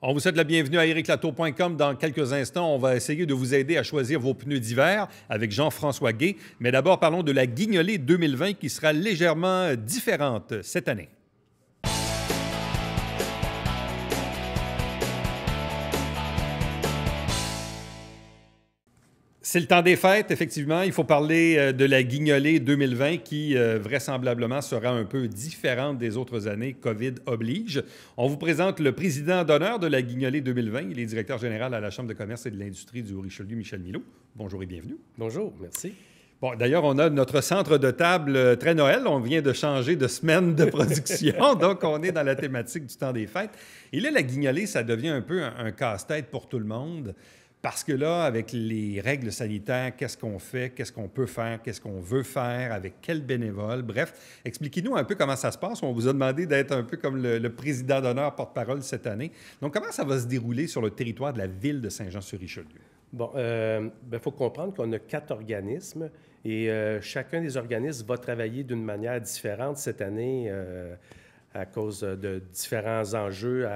On vous souhaite la bienvenue à ericlatour.com. Dans quelques instants, on va essayer de vous aider à choisir vos pneus d'hiver avec Jean-François Guay. Mais d'abord, parlons de la Guignolée 2020 qui sera légèrement différente cette année. C'est le temps des fêtes, effectivement. Il faut parler de la Guignolée 2020 qui, vraisemblablement, sera un peu différente des autres années. COVID oblige. On vous présente le président d'honneur de la Guignolée 2020. Il est directeur général à la Chambre de commerce et de l'industrie du Haut-Richelieu, Michel Milot. Bonjour et bienvenue. Bonjour, merci. Bon, d'ailleurs, on a notre centre de table très Noël. On vient de changer de semaine de production, donc on est dans la thématique du temps des fêtes. Et là, la Guignolée, ça devient un peu un casse-tête pour tout le monde. Parce que là, avec les règles sanitaires, qu'est-ce qu'on fait, qu'est-ce qu'on peut faire, qu'est-ce qu'on veut faire, avec quel bénévole, bref, expliquez-nous un peu comment ça se passe. On vous a demandé d'être un peu comme le président d'honneur porte-parole cette année. Donc, comment ça va se dérouler sur le territoire de la ville de Saint-Jean-sur-Richelieu? Bon, faut comprendre qu'on a 4 organismes et chacun des organismes va travailler d'une manière différente cette année à cause de différents enjeux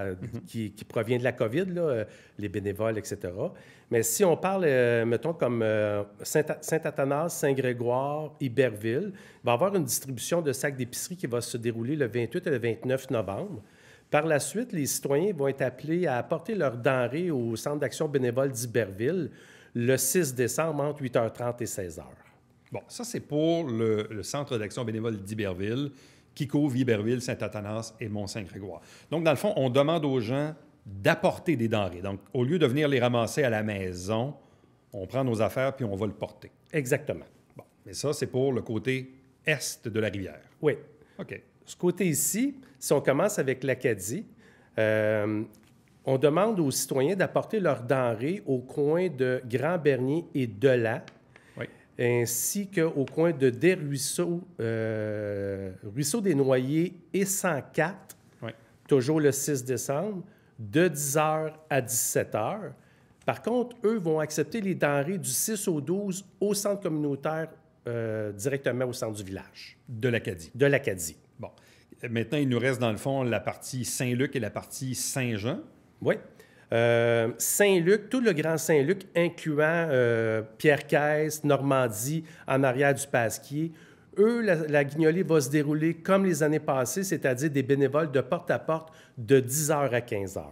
qui proviennent de la COVID, là, les bénévoles, etc. Mais si on parle, mettons, comme Saint-Athanas, Saint-Grégoire, Iberville, il va y avoir une distribution de sacs d'épicerie qui va se dérouler le 28 et le 29 novembre. Par la suite, les citoyens vont être appelés à apporter leurs denrées au Centre d'action bénévole d'Iberville le 6 décembre entre 8h30 et 16h. Bon, ça, c'est pour le Centre d'action bénévole d'Iberville qui couvre Iberville, Saint-Athanas et Mont-Saint-Grégoire. Donc, dans le fond, on demande aux gens d'apporter des denrées. Donc, au lieu de venir les ramasser à la maison, on prend nos affaires puis on va le porter. Exactement. Bon, mais ça, c'est pour le côté est de la rivière. Oui. OK. Ce côté ici, si on commence avec l'Acadie, on demande aux citoyens d'apporter leurs denrées au coin de Grand-Bernier et Delan, Oui. ainsi qu'au coin de Desruisseaux, Ruisseau des Noyers et 104, Oui. toujours le 6 décembre, de 10h à 17h. Par contre, eux vont accepter les denrées du 6 au 12 au centre communautaire, directement au centre du village. De l'Acadie. De l'Acadie. Bon. Maintenant, il nous reste, dans le fond, la partie Saint-Luc et la partie Saint-Jean. Oui. Saint-Luc, tout le Grand Saint-Luc, incluant Pierre-Caisse, Normandie, en arrière du Pasquier, eux, la Guignolée va se dérouler comme les années passées, c'est-à-dire des bénévoles de porte à porte de 10h à 15h.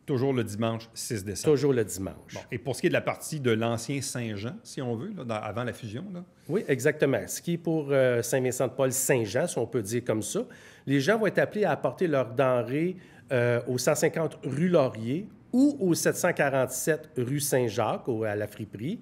Toujours le dimanche 6 décembre. Toujours le dimanche. Bon. Et pour ce qui est de la partie de l'ancien Saint-Jean, si on veut, là, avant la fusion, là? Oui, exactement. Ce qui est pour Saint-Vincent-de-Paul-Saint-Jean, si on peut dire comme ça, les gens vont être appelés à apporter leurs denrées au 150 rue Laurier ou au 747 rue Saint-Jacques, à la friperie.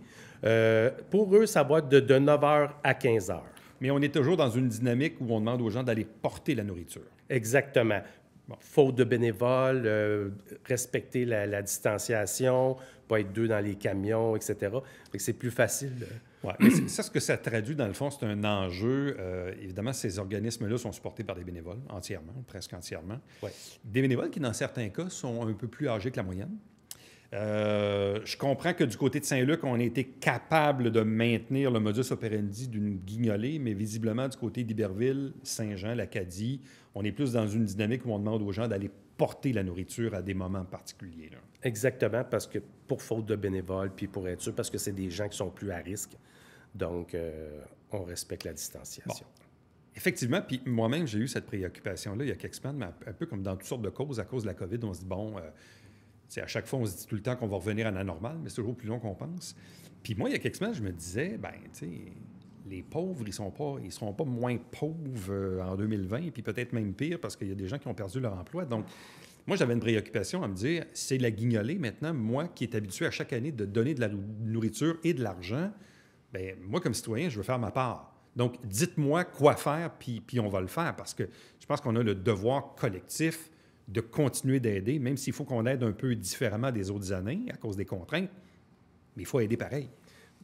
Pour eux, ça va être de 9h à 15h. Mais on est toujours dans une dynamique où on demande aux gens d'aller porter la nourriture. Exactement. Bon. Faute de bénévoles, respecter la distanciation, pas être deux dans les camions, etc. C'est plus facile. Oui, mais ça, ce que ça traduit, dans le fond, c'est un enjeu. Évidemment, ces organismes-là sont supportés par des bénévoles, entièrement, presque entièrement. Ouais. Des bénévoles qui, dans certains cas, sont un peu plus âgés que la moyenne. Je comprends que du côté de Saint-Luc, on a été capable de maintenir le modus operandi d'une guignolée, mais visiblement, du côté d'Iberville, Saint-Jean, l'Acadie, on est plus dans une dynamique où on demande aux gens d'aller porter la nourriture à des moments particuliers, là. Exactement, parce que pour faute de bénévoles, puis pour être sûr, parce que c'est des gens qui sont plus à risque. Donc, on respecte la distanciation. Bon. Effectivement, puis moi-même, j'ai eu cette préoccupation-là il y a quelques semaines, mais un peu comme dans toutes sortes de causes, à cause de la COVID, on se dit, bon, à chaque fois, on se dit tout le temps qu'on va revenir à la normale, mais c'est toujours plus long qu'on pense. Puis moi, il y a quelques semaines, je me disais, ben, tu sais, les pauvres, ils seront pas moins pauvres en 2020, puis peut-être même pire, parce qu'il y a des gens qui ont perdu leur emploi. Donc, moi, j'avais une préoccupation à me dire, c'est la Guignolée maintenant, moi qui est habitué à chaque année de donner de la nourriture et de l'argent, bien, moi, comme citoyen, je veux faire ma part. Donc, dites-moi quoi faire, puis on va le faire, parce que je pense qu'on a le devoir collectif de continuer d'aider, même s'il faut qu'on aide un peu différemment des autres années à cause des contraintes, mais il faut aider pareil.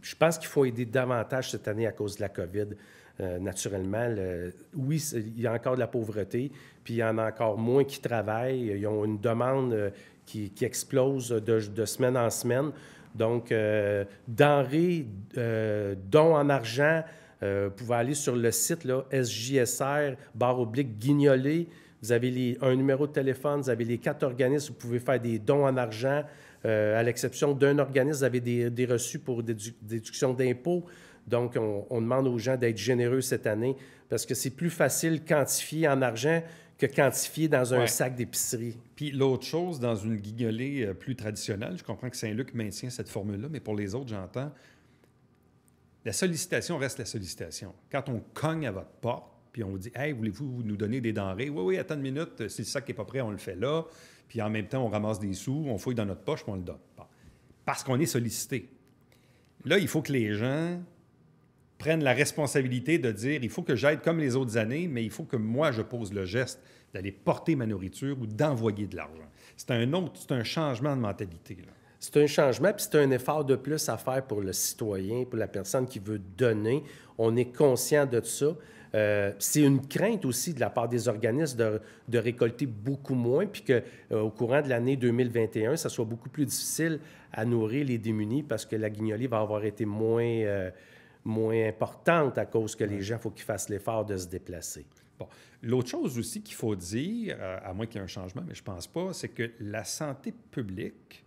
Je pense qu'il faut aider davantage cette année à cause de la COVID. Naturellement, oui, il y a encore de la pauvreté, puis il y en a encore moins qui travaillent. Ils ont une demande qui explose de semaine en semaine. Donc, denrées, dons en argent, vous pouvez aller sur le site là, SJSR, /Guignolée. Vous avez un numéro de téléphone, vous avez les 4 organismes, vous pouvez faire des dons en argent. À l'exception d'un organisme, vous avez des reçus pour déduction d'impôts. Donc, on demande aux gens d'être généreux cette année parce que c'est plus facile quantifier en argent que quantifier dans un sac d'épicerie. Puis l'autre chose, dans une guignolée plus traditionnelle, je comprends que Saint-Luc maintient cette formule-là, mais pour les autres, j'entends, la sollicitation reste la sollicitation. Quand on cogne à votre porte, puis on vous dit « Hey, voulez-vous nous donner des denrées? » Oui, oui, attends une minute, si le sac n'est pas prêt, on le fait là. Puis en même temps, on ramasse des sous, on fouille dans notre poche, puis on le donne. Bon. Parce qu'on est sollicité. Là, il faut que les gens prennent la responsabilité de dire, il faut que j'aide comme les autres années, mais il faut que moi, je pose le geste d'aller porter ma nourriture ou d'envoyer de l'argent. C'est un changement de mentalité, là. C'est un changement, puis c'est un effort de plus à faire pour le citoyen, pour la personne qui veut donner. On est conscient de ça. C'est une crainte aussi de la part des organismes de récolter beaucoup moins, puis qu'au courant de l'année 2021, ça soit beaucoup plus difficile à nourrir les démunis parce que la guignolée va avoir été moins importante à cause que les gens, il faut qu'ils fassent l'effort de se déplacer. Bon. L'autre chose aussi qu'il faut dire, à moins qu'il y ait un changement, mais je ne pense pas, c'est que la santé publique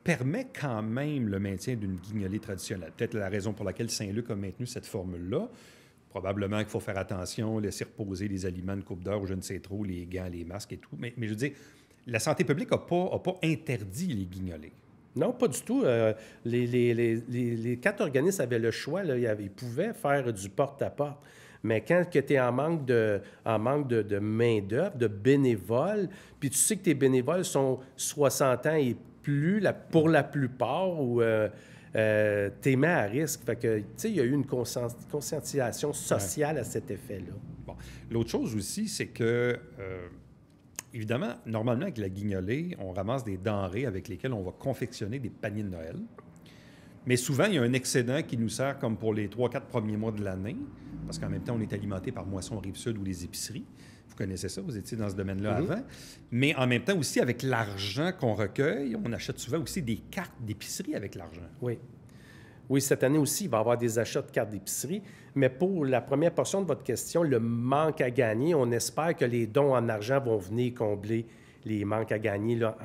permet quand même le maintien d'une guignolée traditionnelle. Peut-être la raison pour laquelle Saint-Luc a maintenu cette formule-là. Probablement qu'il faut faire attention, laisser reposer les aliments une couple d'heures ou je ne sais trop, les gants, les masques et tout. Mais je veux dire, la santé publique n'a pas interdit les guignolées. Non, pas du tout. Les 4 organismes avaient le choix. Là, ils pouvaient faire du porte-à-porte. Mais quand tu es en manque de main-d'œuvre, de bénévoles, puis tu sais que tes bénévoles sont 60 ans et plus, pour la plupart, ou t'es mis à risque. Fait que, tu sais, il y a eu une conscientisation sociale à cet effet-là. Bon. L'autre chose aussi, c'est que, évidemment, normalement, avec la guignolée, on ramasse des denrées avec lesquelles on va confectionner des paniers de Noël. Mais souvent, il y a un excédent qui nous sert comme pour les 3-4 premiers mois de l'année, parce qu'en même temps, on est alimenté par Moisson Rive-Sud ou les épiceries. Vous connaissez ça, vous étiez dans ce domaine-là avant. Mais en même temps aussi, avec l'argent qu'on recueille, on achète souvent aussi des cartes d'épicerie avec l'argent. Oui. Oui, cette année aussi, il va y avoir des achats de cartes d'épicerie. Mais pour la première portion de votre question, le manque à gagner, on espère que les dons en argent vont venir combler les manques à gagner là,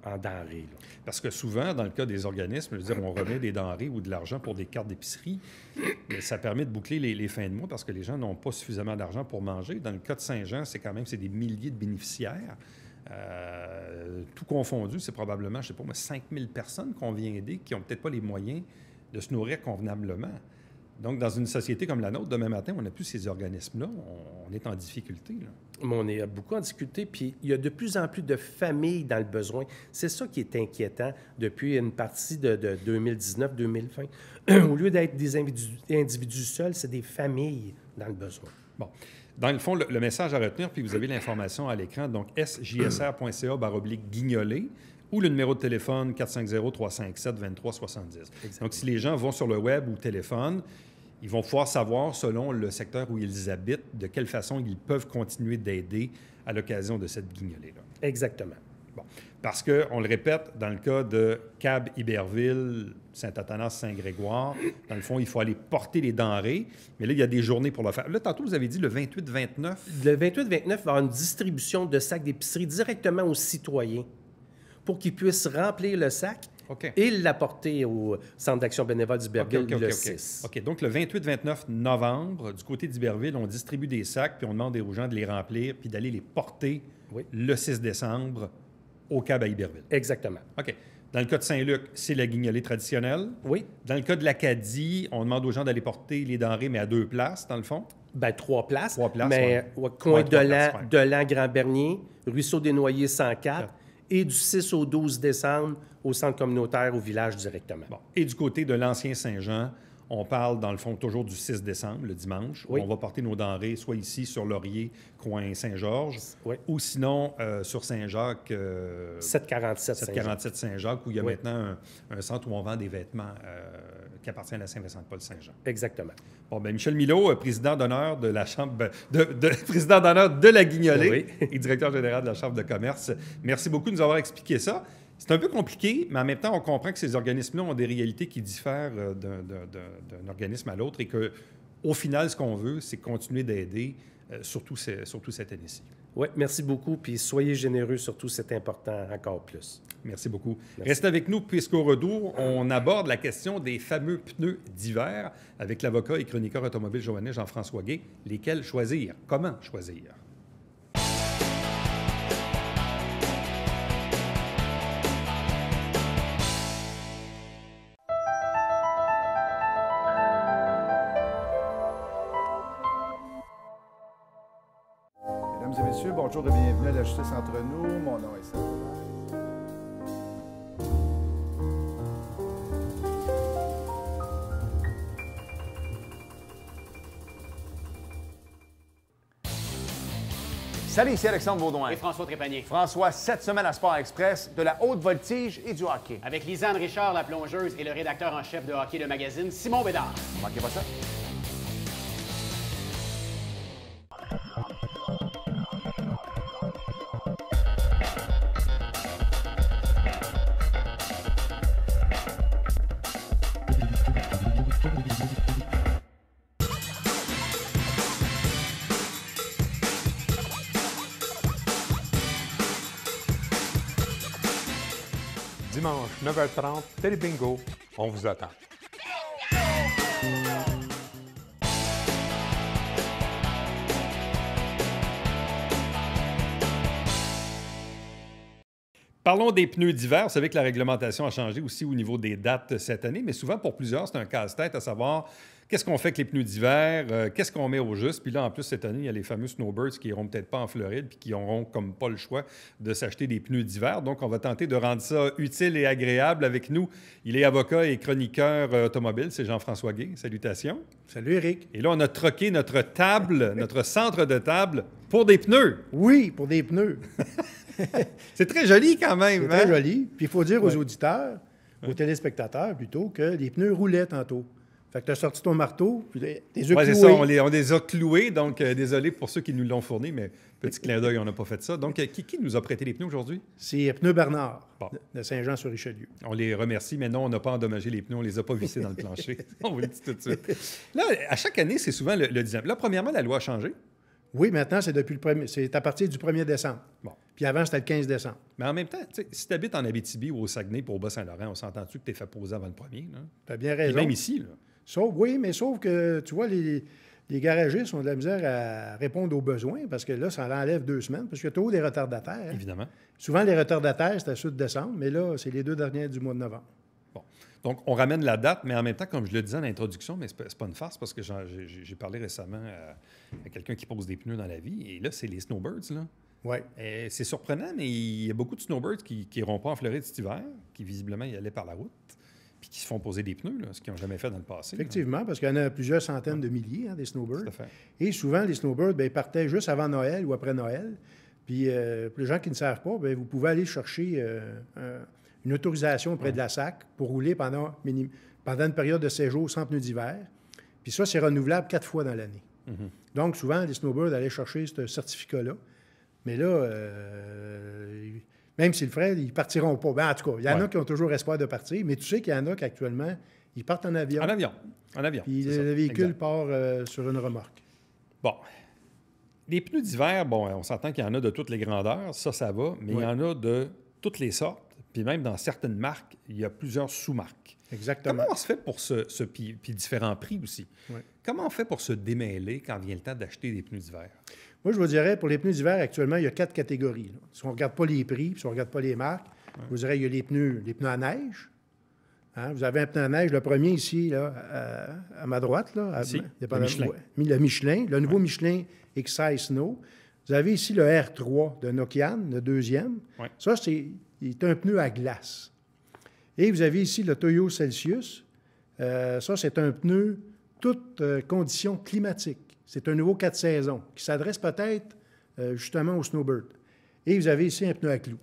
en denrées. Là. Parce que souvent, dans le cas des organismes, je veux dire, on remet des denrées ou de l'argent pour des cartes d'épicerie, mais ça permet de boucler les fins de mois parce que les gens n'ont pas suffisamment d'argent pour manger. Dans le cas de Saint-Jean, c'est des milliers de bénéficiaires. Tout confondu, c'est probablement, je ne sais pas moi, 5000 personnes qu'on vient aider qui n'ont peut-être pas les moyens de se nourrir convenablement. Donc, dans une société comme la nôtre, demain matin, on n'a plus ces organismes-là. On est en difficulté, là. Mais on est beaucoup en difficulté, puis il y a de plus en plus de familles dans le besoin. C'est ça qui est inquiétant depuis une partie de 2019-2020. Au lieu d'être des individus seuls, c'est des familles dans le besoin. Bon. Dans le fond, le message à retenir, puis vous avez l'information à l'écran, donc sjsr.ca/guignolée ou le numéro de téléphone 450-357-2370. Donc, si les gens vont sur le web ou téléphone, ils vont pouvoir savoir, selon le secteur où ils habitent, de quelle façon ils peuvent continuer d'aider à l'occasion de cette guignolée-là. Exactement. Bon. Parce qu'on le répète, dans le cas de Cab, Iberville, Saint-Athanas, Saint-Grégoire, dans le fond, il faut aller porter les denrées. Mais là, il y a des journées pour le faire. Là, tantôt, vous avez dit le 28-29. Le 28-29, il va y avoir une distribution de sacs d'épicerie directement aux citoyens pour qu'ils puissent remplir le sac et l'apporter au Centre d'action bénévole d'Iberville le 6. OK. Donc, le 28-29 novembre, du côté d'Iberville, on distribue des sacs, puis on demande aux gens de les remplir, puis d'aller les porter le 6 décembre au Cab à Iberville. Exactement. OK. Dans le cas de Saint-Luc, c'est la guignolée traditionnelle. Oui. Dans le cas de l'Acadie, on demande aux gens d'aller porter les denrées, mais à 2 places, dans le fond. Bien, 3 places. 3 places, mais coin de l'An-Grand-Bernier, Ruisseau des Noyers 104, et du 6 au 12 décembre au centre communautaire, au village directement. Bon. Et du côté de l'ancien Saint-Jean, on parle, dans le fond, toujours du 6 décembre, le dimanche, où on va porter nos denrées, soit ici, sur Laurier, coin Saint-Georges, ou sinon sur Saint-Jacques... 747 Saint-Jacques, où il y a maintenant un centre où on vend des vêtements qui appartiennent à Saint-Vincent-de-Paul-Saint-Jean. Exactement. Bon, bien, Michel Milot, président d'honneur de la Chambre... président d'honneur de la Guignolée et directeur général de la Chambre de commerce. Merci beaucoup de nous avoir expliqué ça. C'est un peu compliqué, mais en même temps, on comprend que ces organismes-là ont des réalités qui diffèrent d'un organisme à l'autre et que au final, ce qu'on veut, c'est continuer d'aider, surtout cette année-ci. Oui, merci beaucoup. Puis soyez généreux, surtout, c'est important encore plus. Merci beaucoup. Merci. Restez avec nous, puisqu'au retour, on aborde la question des fameux pneus d'hiver avec l'avocat et chroniqueur automobile joannais Jean-François Guay. Lesquels choisir? Comment choisir? Mesdames et messieurs, bonjour et bienvenue à la Justice entre nous. Mon nom est Serge. Salut, ici Alexandre Baudouin. Et François Trépanier. François, cette semaine à Sport Express, de la haute voltige et du hockey. Avec Lisanne Richard, la plongeuse, et le rédacteur en chef de hockey de magazine, Simon Bédard. Ne manquez pas ça. Dimanche, 9h30, Télé Bingo, on vous attend. Parlons des pneus d'hiver. Vous savez que la réglementation a changé aussi au niveau des dates cette année, mais souvent pour plusieurs, c'est un casse-tête à savoir qu'est-ce qu'on fait avec les pneus d'hiver, qu'est-ce qu'on met au juste. Puis là, en plus, cette année, il y a les fameux snowbirds qui iront peut-être pas en Floride puis qui auront comme pas le choix de s'acheter des pneus d'hiver. Donc, on va tenter de rendre ça utile et agréable avec nous. Il est avocat et chroniqueur automobile, c'est Jean-François Guay. Salutations. Salut, Eric. Et là, on a troqué notre table, notre centre de table pour des pneus. Oui, pour des pneus. C'est très joli quand même. C'est très joli. Puis il faut dire aux auditeurs, aux téléspectateurs plutôt, que les pneus roulaient tantôt. Fait que tu as sorti ton marteau, puis tes yeux Oui, c'est cloués. ça, on les a cloués, donc désolé pour ceux qui nous l'ont fourni, mais petit clin d'œil, on n'a pas fait ça. Donc, qui nous a prêté les pneus aujourd'hui? C'est Pneus Bernard, Bon. de Saint-Jean-sur-Richelieu. On les remercie, mais non, on n'a pas endommagé les pneus, on les a pas vissés dans le plancher. On vous le dit tout de suite. Là, à chaque année, c'est souvent le 10e. Là, premièrement, la loi a changé. Oui, maintenant, c'est à partir du 1er décembre. Bon. Puis avant, c'était le 15 décembre. Mais en même temps, si tu habites en Abitibi ou au Saguenay pour au Bas-Saint-Laurent, on s'entend-tu que tu es fait poser avant le premier? Tu as bien Et raison. même ici, là. Sauf que, tu vois, les garagistes ont de la misère à répondre aux besoins parce que là, ça enlève 2 semaines parce qu'il y a toujours des retardataires. Hein. Évidemment. Souvent, les retardataires, c'est à la suite de décembre, mais là, c'est les 2 derniers du mois de novembre. Bon. Donc, on ramène la date, mais en même temps, comme je le disais en introduction, mais c'est pas une farce parce que j'ai parlé récemment à quelqu'un qui pose des pneus dans la vie, et là, c'est les snowbirds, là. Oui. C'est surprenant, mais il y a beaucoup de snowbirds qui n'iront pas en Floride cet hiver, qui visiblement y allaient par la route, puis qui se font poser des pneus, là, ce qu'ils n'ont jamais fait dans le passé. Effectivement, parce qu'il y en a plusieurs centaines de milliers, des snowbirds. Tout à fait. Et souvent, les snowbirds, bien, ils partaient juste avant Noël ou après Noël. Puis, pour les gens qui ne savent pas, bien, vous pouvez aller chercher une autorisation auprès de la SAC pour rouler pendant une période de séjour sans pneus d'hiver. Puis ça, c'est renouvelable 4 fois dans l'année. Donc, souvent, les snowbirds allaient chercher ce certificat-là. Mais là, même s'ils le feraient, ils ne partiront pas. Ben, en tout cas, il y en a qui ont toujours espoir de partir, mais tu sais qu'il y en a qu'actuellement, ils partent en avion. En avion. Puis c'est ça. le véhicule Exact. part sur une remorque. Bon. Les pneus d'hiver, bon, on s'entend qu'il y en a de toutes les grandeurs, ça va, mais il y en a de toutes les sortes. Puis même dans certaines marques, il y a plusieurs sous-marques. Exactement. Comment on se fait pour puis différents prix aussi. Oui. Comment on fait pour se démêler quand vient le temps d'acheter des pneus d'hiver? Moi, je vous dirais, pour les pneus d'hiver, actuellement, il y a 4 catégories. Là. Si on ne regarde pas les prix, si on ne regarde pas les marques, je vous dirais, il y a les pneus à neige. Hein, vous avez un pneu à neige, le premier ici, là, à ma droite, là, Ici, dépendamment- le Michelin. ouais, le Michelin, le nouveau Michelin Excite Snow. Vous avez ici le R3 de Nokian, le deuxième. Ouais. Ça, il est un pneu à glace. Et vous avez ici le Toyo Celsius. Ça, c'est un pneu toutes conditions climatiques. C'est un nouveau 4 saisons qui s'adresse peut-être justement aux snowbirds. Et vous avez ici un pneu à clous.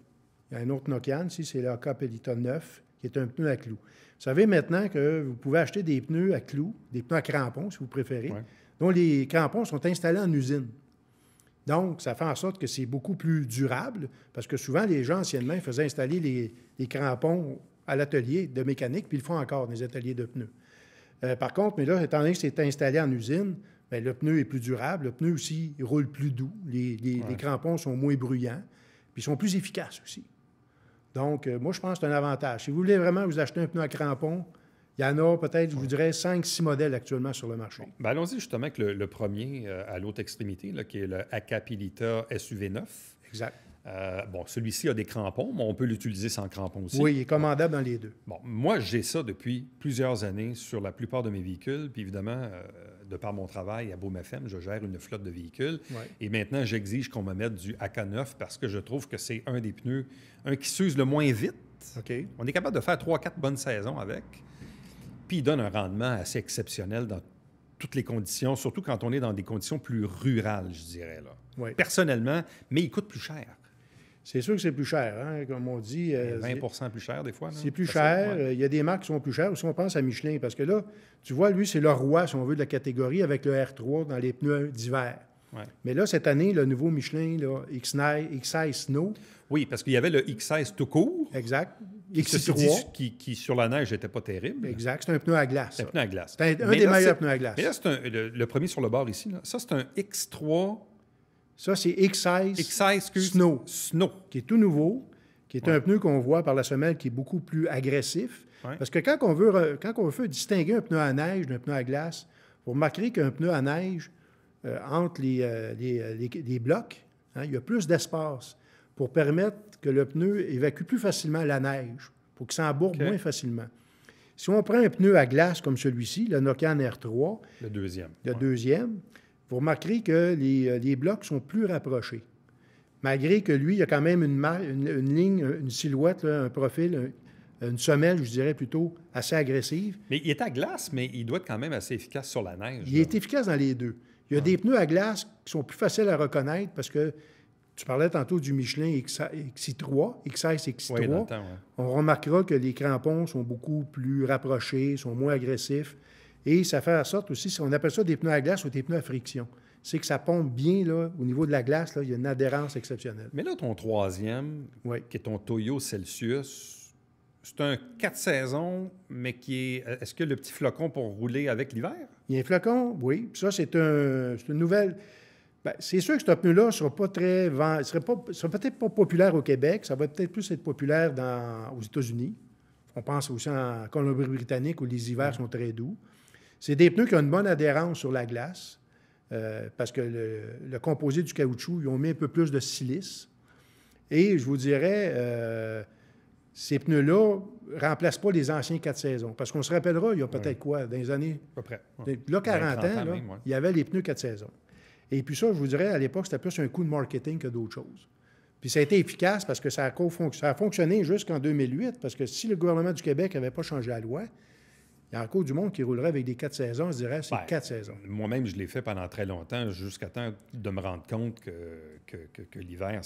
Il y a un autre Nokian, ici, c'est le AK Peloton 9, qui est un pneu à clous. Vous savez maintenant que vous pouvez acheter des pneus à clous, des pneus à crampons, si vous préférez, dont les crampons sont installés en usine. Donc, ça fait en sorte que c'est beaucoup plus durable, parce que souvent, les gens, anciennement, ils faisaient installer les crampons à l'atelier de mécanique, puis ils le font encore dans les ateliers de pneus. Par contre, mais là, étant donné que c'est installé en usine, bien, le pneu est plus durable. Le pneu aussi, il roule plus doux. Les crampons sont moins bruyants. Puis ils sont plus efficaces aussi. Donc, moi, je pense que c'est un avantage. Si vous voulez vraiment vous acheter un pneu à crampons, il y en a peut-être, je vous dirais, 5-6 modèles actuellement sur le marché. Ben, allons-y justement avec le premier à l'autre extrémité, là, qui est le Acapilita SUV9. Exact. Bon, celui-ci a des crampons, mais on peut l'utiliser sans crampons aussi. Oui, il est commandable dans les deux. Bon, moi, j'ai ça depuis plusieurs années sur la plupart de mes véhicules. Puis évidemment, de par mon travail à Boom FM, je gère une flotte de véhicules. Ouais. Et maintenant, j'exige qu'on me mette du AK9 parce que je trouve que c'est un des pneus, qui s'use le moins vite. OK. On est capable de faire 3-4 bonnes saisons avec. Puis il donne un rendement assez exceptionnel dans toutes les conditions, surtout quand on est dans des conditions plus rurales, je dirais, là. Oui. Personnellement, mais il coûte plus cher. C'est sûr que c'est plus cher, hein, comme on dit. 20 plus cher, des fois. C'est plus cher. Ouais. Il y a des marques qui sont plus chères. Aussi, on pense à Michelin, parce que là, tu vois, lui, c'est le roi, si on veut, de la catégorie avec le R3 dans les pneus d'hiver. Ouais. Mais là, cette année, le nouveau Michelin, là, X16 Snow. Oui, parce qu'il y avait le X16 tout court. Exact. Ceci X3. dit, qui, sur la neige, n'était pas terrible. Exact. C'est un pneu à glace. C'est un ça. pneu à glace. C'est un Mais des là, meilleurs pneus à glace. Mais là, c'est le premier sur le bord ici. Là. Ça, c'est un X3... Ça, c'est X16 X16, Snow, Snow. qui est tout nouveau, qui est un pneu qu'on voit par la semelle qui est beaucoup plus agressif. Ouais. Parce que quand on veut distinguer un pneu à neige d'un pneu à glace, vous remarquerez qu'un pneu à neige, entre les blocs, hein, il y a plus d'espace pour permettre que le pneu évacue plus facilement la neige, pour qu'il s'embourbe moins facilement. Si on prend un pneu à glace comme celui-ci, le Nokian R3, Le deuxième. le deuxième, vous remarquerez que les blocs sont plus rapprochés. Malgré que lui, il y a quand même une ligne, une silhouette, là, un profil, une semelle, je dirais plutôt, assez agressive. Mais il est à glace, mais il doit être quand même assez efficace sur la neige. Il est efficace dans les deux. Il y a des pneus à glace qui sont plus faciles à reconnaître parce que tu parlais tantôt du Michelin XI3, XS XI3. Oui, dans le temps, ouais. On remarquera que les crampons sont beaucoup plus rapprochés, sont moins agressifs. Et ça fait en sorte aussi, on appelle ça des pneus à glace ou des pneus à friction. C'est que ça pompe bien là, au niveau de la glace, là, il y a une adhérence exceptionnelle. Mais là, ton troisième, Oui. qui est ton Toyo Celsius, c'est un 4 saisons, mais qui est... Est-ce que le petit flocon pour rouler avec l'hiver? Il y a un flocon, oui. Puis ça, c'est une nouvelle... Bien, c'est sûr que ce pneu-là ne sera pas très... sera peut-être pas populaire au Québec. Ça va peut-être plus être populaire aux États-Unis. On pense aussi en Colombie-Britannique où les hivers sont très doux. C'est des pneus qui ont une bonne adhérence sur la glace parce que le composé du caoutchouc, ils ont mis un peu plus de silice. Et je vous dirais, ces pneus-là ne remplacent pas les anciens 4 saisons. Parce qu'on se rappellera, il y a peut-être quoi, dans les années... À peu près. Ouais. Là, 40 ans, là, même, ouais. il y avait les pneus 4 saisons. Et puis ça, je vous dirais, à l'époque, c'était plus un coup de marketing que d'autres choses. Puis ça a été efficace parce que ça a fonctionné jusqu'en 2008, parce que si le gouvernement du Québec n'avait pas changé la loi, il y a encore du monde qui roulerait avec des 4 saisons, on se dirait, c'est 4 saisons. Moi-même, je l'ai fait pendant très longtemps, jusqu'à temps de me rendre compte que l'hiver,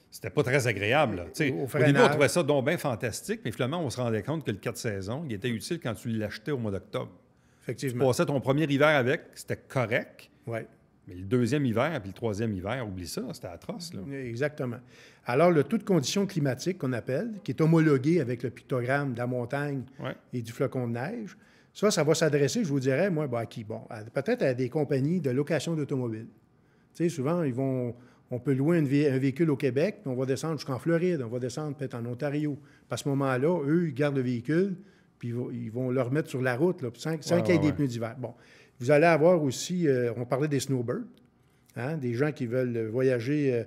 c'était pas très agréable. Là. Au début, on trouvait ça donc bien fantastique, mais finalement, on se rendait compte que le 4 saisons, il était utile quand tu l'achetais au mois d'octobre. Tu Effectivement. passais ton premier hiver avec, c'était correct. Oui. Mais le deuxième hiver puis le troisième hiver, oublie ça, c'était atroce. Là. Exactement. Alors, le taux de conditions climatiques qu'on appelle, qui est homologué avec le pictogramme de la montagne et du flocon de neige, ça va s'adresser, je vous dirais, moi, à qui? Bon, peut-être à des compagnies de location d'automobiles. Tu sais, souvent, on peut louer un véhicule au Québec, puis on va descendre jusqu'en Floride, on va descendre peut-être en Ontario. Puis à ce moment-là, eux, ils gardent le véhicule, puis ils vont le remettre sur la route, là, sans qu'il y ait des pneus d'hiver. Bon. Vous allez avoir aussi, on parlait des snowbirds, hein, des gens qui veulent voyager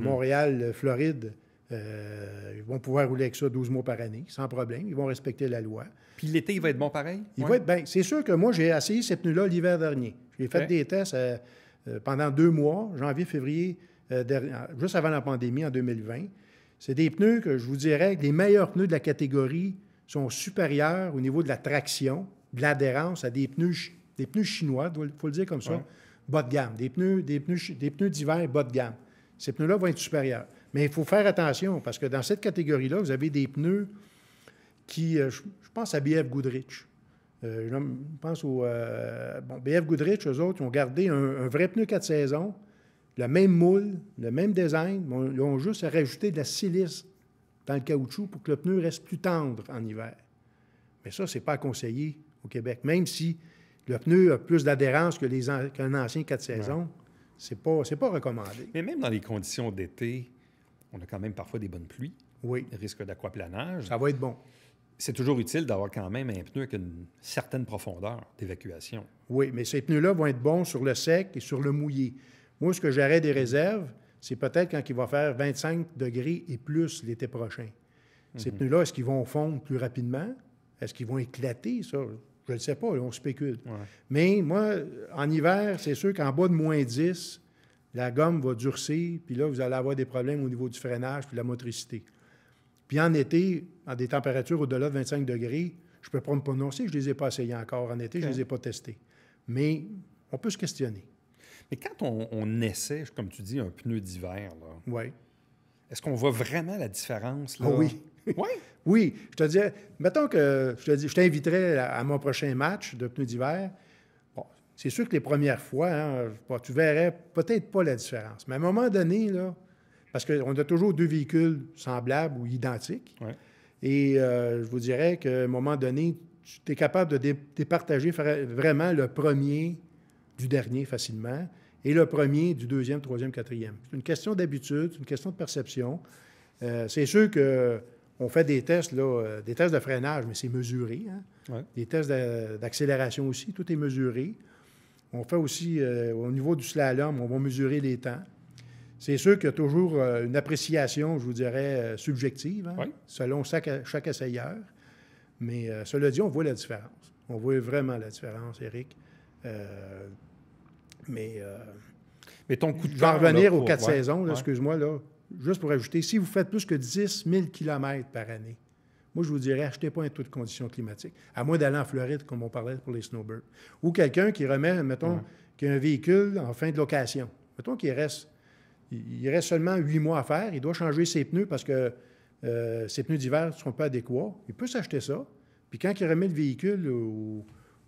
Montréal, Floride, ils vont pouvoir rouler avec ça 12 mois par année, sans problème. Ils vont respecter la loi. Puis l'été, il va être bon pareil? Il va être bien. C'est sûr que moi, j'ai essayé ces pneus-là l'hiver dernier. J'ai fait des tests pendant 2 mois, janvier, février, juste avant la pandémie, en 2020. C'est des pneus que je vous dirais que les meilleurs pneus de la catégorie sont supérieurs au niveau de la traction, de l'adhérence à des pneus chinois, il faut le dire comme ça, bas de gamme, des pneus d'hiver bas de gamme. Ces pneus-là vont être supérieurs. Mais il faut faire attention, parce que dans cette catégorie-là, vous avez des pneus qui, je pense à BF Goodrich. Je pense au... BF Goodrich, eux autres, ils ont gardé un vrai pneu 4 saisons, le même moule, le même design, mais ils ont juste à rajouter de la silice dans le caoutchouc pour que le pneu reste plus tendre en hiver. Mais ça, ce n'est pas à conseiller au Québec. Même si le pneu a plus d'adhérence qu'un ancien 4 saisons, c'est pas recommandé. Mais même dans les conditions d'été, on a quand même parfois des bonnes pluies, Oui, risque d'aquaplanage. ça va être bon. C'est toujours utile d'avoir quand même un pneu avec une certaine profondeur d'évacuation. Oui, mais ces pneus-là vont être bons sur le sec et sur le mouillé. Moi, ce que j'aurais des réserves, c'est peut-être quand il va faire 25 degrés et plus l'été prochain. Ces pneus-là, est-ce qu'ils vont fondre plus rapidement? Est-ce qu'ils vont éclater? Ça, je ne le sais pas, là, on spécule. Ouais. Mais moi, en hiver, c'est sûr qu'en bas de moins 10, la gomme va durcir, puis là, vous allez avoir des problèmes au niveau du freinage puis de la motricité. Puis en été, à des températures au-delà de 25 degrés, je ne peux pas me prononcer, je ne les ai pas essayés encore en été, je ne les ai pas testés. Mais on peut se questionner. Mais quand on essaie, comme tu dis, un pneu d'hiver, là, Oui. est-ce qu'on voit vraiment la différence? Là? Ah oui. Oui? Oui, je te disais, mettons que je t'inviterais à mon prochain match de pneus d'hiver. Bon, c'est sûr que les premières fois, hein, tu verrais peut-être pas la différence. Mais à un moment donné, là, parce qu'on a toujours deux véhicules semblables ou identiques, Ouais. et je vous dirais qu'à un moment donné, tu es capable de départager vraiment le premier du dernier facilement et le premier du deuxième, troisième, quatrième. C'est une question d'habitude, c'est une question de perception. C'est sûr qu'on fait des tests, là, des tests de freinage, mais c'est mesuré. Hein? Ouais. Des tests d'accélération aussi, tout est mesuré. On fait aussi, au niveau du slalom, on va mesurer les temps. C'est sûr qu'il y a toujours une appréciation, je vous dirais, subjective, hein, Oui. selon chaque essayeur. Mais cela dit, on voit la différence. On voit vraiment la différence, Éric. Mais ton coup de je vais cœur, en revenir là, aux pour- 4 ouais, saisons, là, ouais. excuse-moi, là, juste pour ajouter. Si vous faites plus que 10 000 km par année, moi, je vous dirais, achetez pas un taux de conditions climatiques, à moins d'aller en Floride, comme on parlait pour les snowbirds. Ou quelqu'un qui remet, mettons, qui a un véhicule en fin de location. Mettons qu'il reste seulement 8 mois à faire, il doit changer ses pneus parce que ses pneus d'hiver ne seront pas adéquats. Il peut s'acheter ça. Puis quand il remet le véhicule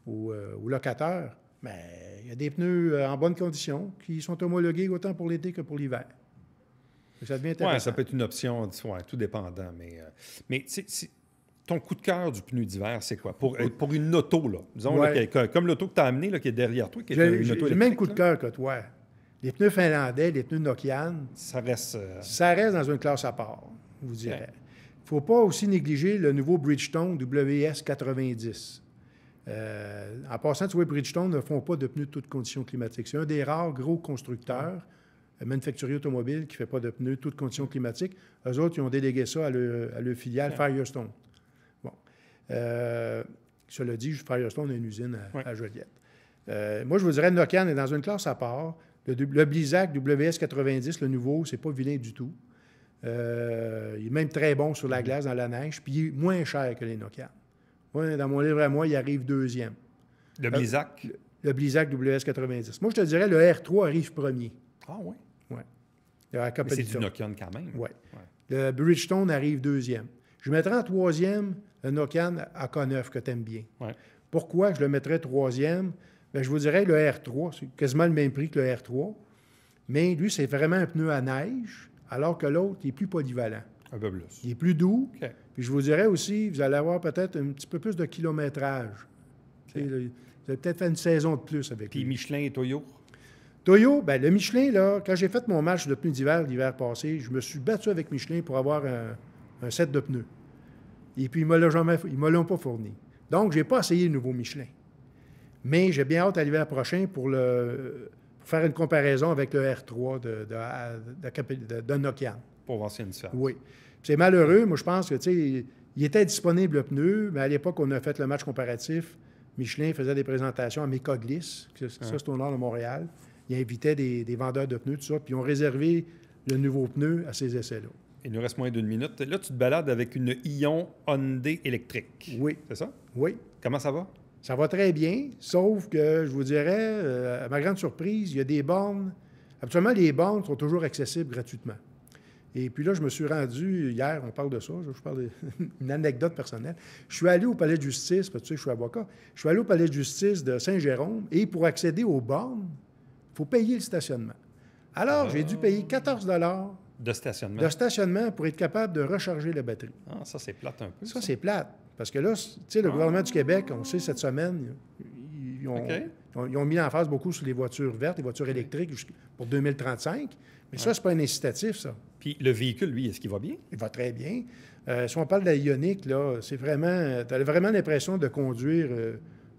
au locataire, bien, il y a des pneus en bonne condition qui sont homologués autant pour l'été que pour l'hiver. Ça devient intéressant. Oui, ça peut être une option, tout dépendant. Mais ton coup de cœur du pneu d'hiver, c'est quoi? Pour une auto, là. Disons, Ouais. là, comme l'auto que tu as amenée, là, qui est derrière toi, qui est J'ai une auto le même électrique, coup de là, cœur que toi. Les pneus finlandais, les pneus Nokian, ça reste... ça reste dans une classe à part, je vous dirais. Il ne faut pas aussi négliger le nouveau Bridgestone WS90. En passant, tu vois, Bridgestone ne font pas de pneus de toutes conditions climatiques. C'est un des rares gros constructeurs, manufacturiers automobiles, qui ne fait pas de pneus de toutes conditions climatiques. Eux autres, ils ont délégué ça à leur filiale Firestone. Bon. Cela dit, Firestone a une usine à Joliette. Moi, je vous dirais, Nokian est dans une classe à part. Le Blizzak WS90, le nouveau, c'est pas vilain du tout. Il est même très bon sur la glace, dans la neige, puis il est moins cher que les Nokian. Moi, dans mon livre à moi, il arrive deuxième. Le Blizzak? Le Blizzak WS90. Moi, je te dirais, le R3 arrive premier. Ah oui? Ouais. Mais c'est du Nokian quand même. Oui. Le Bridgestone arrive deuxième. Je mettrais en troisième le Nokian AK9 que tu aimes bien. Ouais. Pourquoi je le mettrais troisième? Bien, je vous dirais le R3, c'est quasiment le même prix que le R3, mais lui, c'est vraiment un pneu à neige, alors que l'autre, il est plus polyvalent. Un peu plus. Il est plus doux. OK. Puis je vous dirais aussi, vous allez avoir peut-être un petit peu plus de kilométrage. Vous allez peut-être faire une saison de plus avec Puis lui. Michelin et Toyo? Toyo, bien, le Michelin, là, quand j'ai fait mon match de pneus d'hiver l'hiver passé, je me suis battu avec Michelin pour avoir un set de pneus. Et puis, ils ne me l'ont pas fourni. Donc, je n'ai pas essayé le nouveau Michelin. Mais j'ai bien hâte à l'hiver prochain pour faire une comparaison avec le R3 de Nokian. Pour voir s'il y a une différence. Oui. C'est malheureux. Moi, je pense que, tu sais, il était disponible le pneu, mais à l'époque, on a fait le match comparatif. Michelin faisait des présentations à Mécoglis. Ça, c'est au nord de Montréal. Il invitait des vendeurs de pneus, tout ça, puis ils ont réservé le nouveau pneu à ces essais-là. Il nous reste moins d'une minute. Là, tu te balades avec une Ion Hyundai électrique. Oui. C'est ça? Oui. Comment ça va? Ça va très bien, sauf que, je vous dirais, à ma grande surprise, il y a des bornes. Habituellement, les bornes sont toujours accessibles gratuitement. Et puis là, je me suis rendu, hier, on parle de ça, je parle d'une anecdote personnelle. Je suis allé au palais de justice, parce que tu sais, je suis avocat. Je suis allé au palais de justice de Saint-Jérôme, et pour accéder aux bornes, il faut payer le stationnement. Alors, j'ai dû payer 14 De stationnement. de stationnement pour être capable de recharger la batterie. Ah, ça, c'est plate un peu. Ça, c'est plate. Parce que là, tu sais, le gouvernement du Québec, on sait, cette semaine, ils ont mis l'emphase beaucoup sur les voitures vertes, les voitures électriques pour 2035. Mais ça, c'est pas un incitatif, ça. Puis le véhicule, lui, est-ce qu'il va bien? Il va très bien. Si on parle de la Ioniq, là, c'est vraiment... Tu as vraiment l'impression de conduire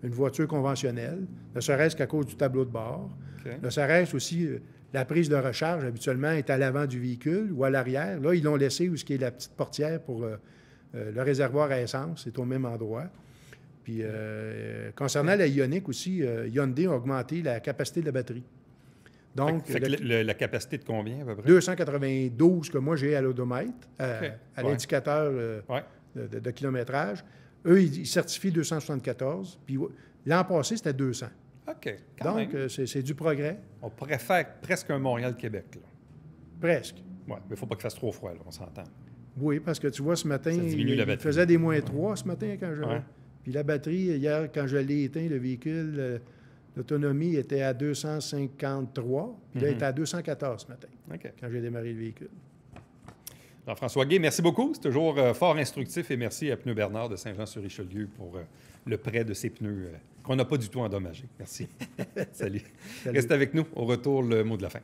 une voiture conventionnelle, ne serait-ce qu'à cause du tableau de bord. Ne serait-ce aussi... la prise de recharge, habituellement, est à l'avant du véhicule ou à l'arrière. Là, ils l'ont laissé où est la petite portière pour le réservoir à essence. C'est au même endroit. Puis, concernant la Ioniq aussi, Hyundai a augmenté la capacité de la batterie. Donc, la capacité de combien, à peu près? 292 que moi, j'ai à l'odomètre, à l'indicateur de kilométrage. Eux, ils certifient 274. Puis l'an passé, c'était 200. OK. Donc, c'est du progrès. On pourrait faire presque un Montréal-Québec, là. Presque. Oui, mais il ne faut pas qu'il fasse trop froid, là, on s'entend. Oui, parce que tu vois, ce matin, il faisait des -3 ce matin quand je... Puis la batterie, hier, quand je l'ai éteint, le véhicule, l'autonomie était à 253. Puis là, il était à 214 ce matin, quand j'ai démarré le véhicule. Jean-François Guay, merci beaucoup. C'est toujours fort instructif et merci à Pneus Bernard de Saint-Jean-sur-Richelieu pour le prêt de ces pneus qu'on n'a pas du tout endommagés. Merci. Salut. Reste avec nous. Au retour, le mot de la fin.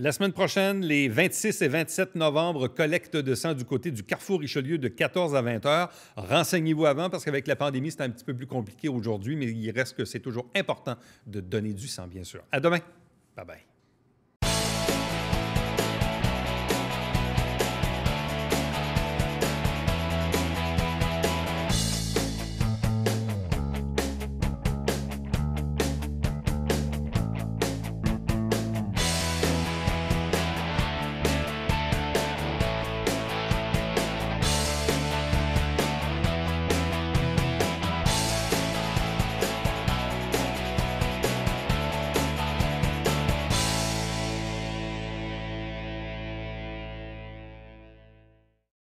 La semaine prochaine, les 26 et 27 novembre, collecte de sang du côté du Carrefour Richelieu de 14 à 20 heures. Renseignez-vous avant parce qu'avec la pandémie, c'est un petit peu plus compliqué aujourd'hui, mais il reste que c'est toujours important de donner du sang, bien sûr. À demain. Bye-bye.